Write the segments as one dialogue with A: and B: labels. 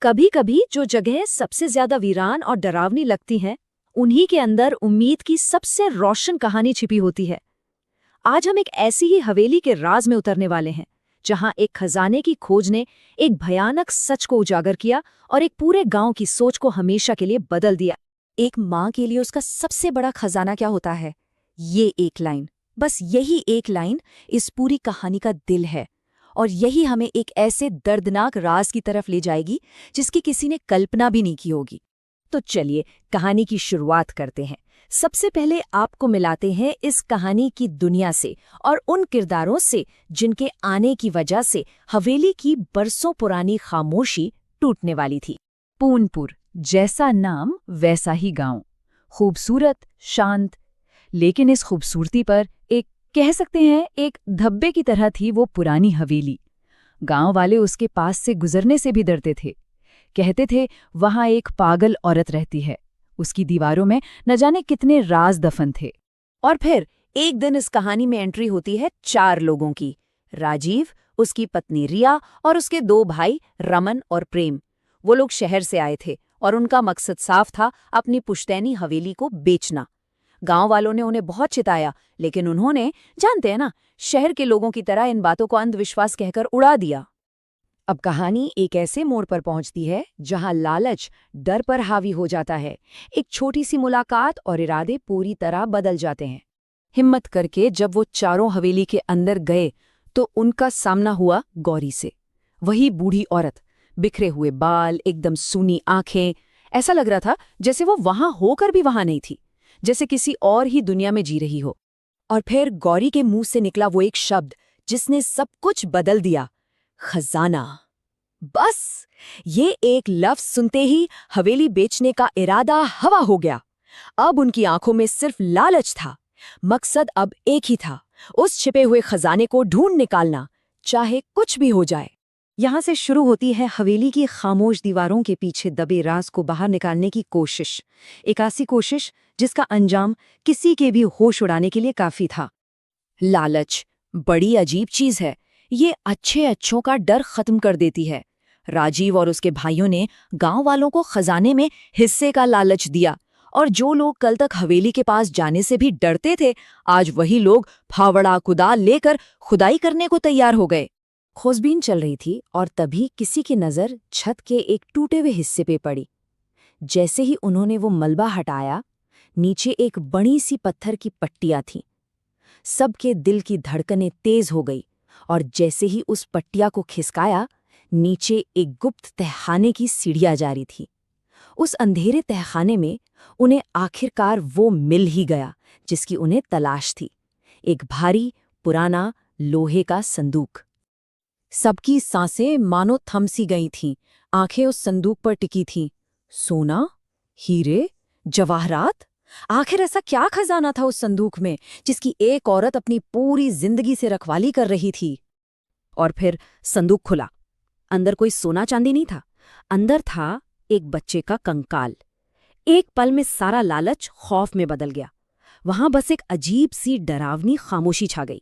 A: कभी कभी जो जगहें सबसे ज्यादा वीरान और डरावनी लगती हैं, उन्हीं के अंदर उम्मीद की सबसे रोशन कहानी छिपी होती है। आज हम एक ऐसी ही हवेली के राज में उतरने वाले हैं, जहां एक खजाने की खोज ने एक भयानक सच को उजागर किया और एक पूरे गांव की सोच को हमेशा के लिए बदल दिया।
B: एक माँ के लिए उसका सबसे बड़ा खजाना क्या होता है? ये एक लाइन, बस यही एक लाइन इस पूरी कहानी का दिल है। और यही हमें एक ऐसे दर्दनाक राज की तरफ ले जाएगी जिसकी किसी ने कल्पना भी नहीं की होगी।
A: तो चलिए कहानी की शुरुआत करते हैं। सबसे पहले आपको मिलाते हैं इस कहानी की दुनिया से और उन किरदारों से जिनके आने की वजह से हवेली की बरसों पुरानी खामोशी टूटने वाली थी।
B: पूनपुर, जैसा नाम वैसा ही गांव। खूबसूरत, शांत, लेकिन इस खूबसूरती पर एक कह सकते हैं एक धब्बे की तरह थी वो पुरानी हवेली। गांव वाले उसके पास से गुजरने से भी डरते थे। कहते थे वहां एक पागल औरत रहती है, उसकी दीवारों में न जाने कितने राज दफन थे।
A: और फिर एक दिन इस कहानी में एंट्री होती है 4 लोगों की। राजीव, उसकी पत्नी रिया और उसके 2 भाई रमन और प्रेम। वो लोग शहर से आए थे और उनका मकसद साफ था, अपनी पुश्तैनी हवेली को बेचना। गांव वालों ने उन्हें बहुत चिताया, लेकिन उन्होंने, जानते हैं ना, शहर के लोगों की तरह इन बातों को अंधविश्वास कहकर उड़ा दिया। अब कहानी एक ऐसे मोड़ पर पहुंचती है जहां लालच डर पर हावी हो जाता है। एक छोटी सी मुलाकात और इरादे पूरी तरह बदल जाते हैं। हिम्मत करके जब वो चारों हवेली के अंदर गए तो उनका सामना हुआ गौरी से। वही बूढ़ी औरत, बिखरे हुए बाल, एकदम सूनी आंखें। ऐसा लग रहा था जैसे वो वहां होकर भी वहां नहीं थी, जैसे किसी और ही दुनिया में जी रही हो। और फिर गौरी के मुंह से निकला वो एक शब्द जिसने सब कुछ बदल दिया, खजाना। बस ये एक लफ्ज सुनते ही हवेली बेचने का इरादा हवा हो गया। अब उनकी आंखों में सिर्फ लालच था। मकसद अब एक ही था, उस छिपे हुए खजाने को ढूंढ निकालना, चाहे कुछ भी हो जाए। यहां से शुरू होती है हवेली की खामोश दीवारों के पीछे दबे राज को बाहर निकालने की कोशिश। एक ऐसी कोशिश जिसका अंजाम किसी के भी होश उड़ाने के लिए काफी था। लालच बड़ी अजीब चीज है। ये अच्छे अच्छों का डर खत्म कर देती है। राजीव और उसके भाइयों ने गांव वालों को खजाने में हिस्से का लालच दिया, और जो लोग कल तक हवेली के पास जाने से भी डरते थे, आज वही लोग फावड़ा कुदाल लेकर खुदाई करने को तैयार हो गए। खोजबीन चल रही थी और तभी किसी की नज़र छत के एक टूटे हुए हिस्से पे पड़ी। जैसे ही उन्होंने वो मलबा हटाया, नीचे एक बड़ी सी पत्थर की पट्टियां थीं। सबके दिल की धड़कनें तेज हो गई, और जैसे ही उस पट्टिया को खिसकाया, नीचे एक गुप्त तहखाने की सीढ़ियां जारी थी। उस अंधेरे तहखाने में उन्हें आखिरकार वो मिल ही गया जिसकी उन्हें तलाश थी। एक भारी पुराना लोहे का संदूक। सबकी सांसें मानो थम सी गई थीं। आंखें उस संदूक पर टिकी थीं। सोना, हीरे, जवाहरात। आखिर ऐसा क्या खजाना था उस संदूक में जिसकी एक औरत अपनी पूरी जिंदगी से रखवाली कर रही थी? और फिर संदूक खुला। अंदर कोई सोना चांदी नहीं था। अंदर था एक बच्चे का कंकाल। एक पल में सारा लालच खौफ में बदल गया। वहां बस एक अजीब सी डरावनी खामोशी छा गई।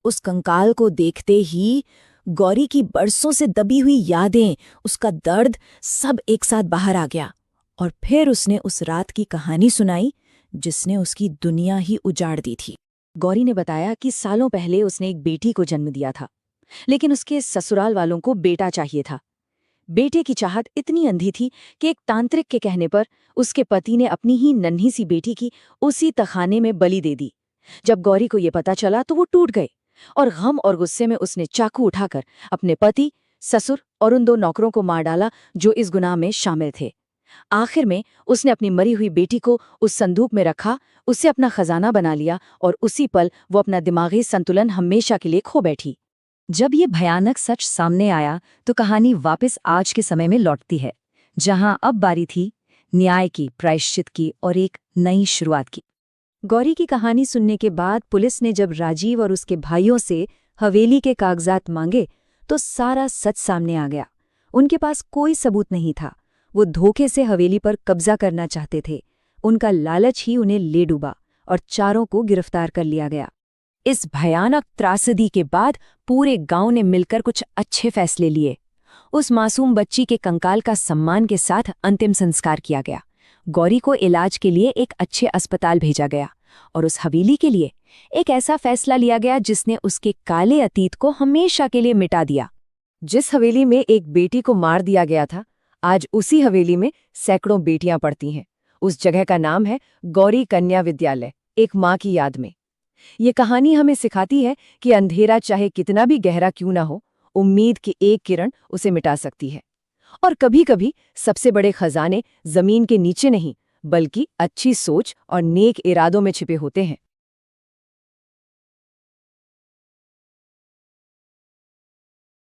A: उस कंकाल को देखते ही गौरी की बरसों से दबी हुई यादें, उसका दर्द, सब एक साथ बाहर आ गया। और फिर उसने उस रात की कहानी सुनाई जिसने उसकी दुनिया ही उजाड़ दी थी। गौरी ने बताया कि सालों पहले उसने एक बेटी को जन्म दिया था, लेकिन उसके ससुराल वालों को बेटा चाहिए था। बेटे की चाहत इतनी अंधी थी कि एक तांत्रिक के कहने पर उसके पति ने अपनी ही नन्ही सी बेटी की उसी तखाने में बलि दे दी। जब गौरी को ये पता चला तो वो टूट गए, और गम और गुस्से में उसने चाकू उठाकर अपने पति, ससुर और उन 2 नौकरों को मार डाला जो इस गुनाह में शामिल थे। आखिर में उसने अपनी मरी हुई बेटी को उस संदूक में रखा, उसे अपना खजाना बना लिया, और उसी पल वो अपना दिमागी संतुलन हमेशा के लिए खो बैठी। जब ये भयानक सच सामने आया तो कहानी वापस आज के समय में लौटती है, जहां अब बारी थी न्याय की, प्रायश्चित की और एक नई शुरुआत की। गौरी की कहानी सुनने के बाद पुलिस ने जब राजीव और उसके भाइयों से हवेली के कागजात मांगे तो सारा सच सामने आ गया। उनके पास कोई सबूत नहीं था। वो धोखे से हवेली पर कब्जा करना चाहते थे। उनका लालच ही उन्हें ले डूबा और चारों को गिरफ्तार कर लिया गया। इस भयानक त्रासदी के बाद पूरे गांव ने मिलकर कुछ अच्छे फैसले लिए। उस मासूम बच्ची के कंकाल का सम्मान के साथ अंतिम संस्कार किया गया। गौरी को इलाज के लिए एक अच्छे अस्पताल भेजा गया और उस हवेली के लिए एक ऐसा फैसला लिया गया जिसने उसके काले अतीत को हमेशा के लिए मिटा दिया। जिस हवेली में एक बेटी को मार दिया गया था, आज उसी हवेली में सैकड़ों बेटियां पढ़ती हैं। उस जगह का नाम है गौरी कन्या विद्यालय, एक माँ की याद में। ये कहानी हमें सिखाती है कि अंधेरा चाहे कितना भी गहरा क्यों ना हो, उम्मीद की एक किरण उसे मिटा सकती है। और कभी-कभी सबसे बड़े खजाने जमीन के नीचे नहीं, बल्कि अच्छी सोच और नेक इरादों में छिपे होते हैं।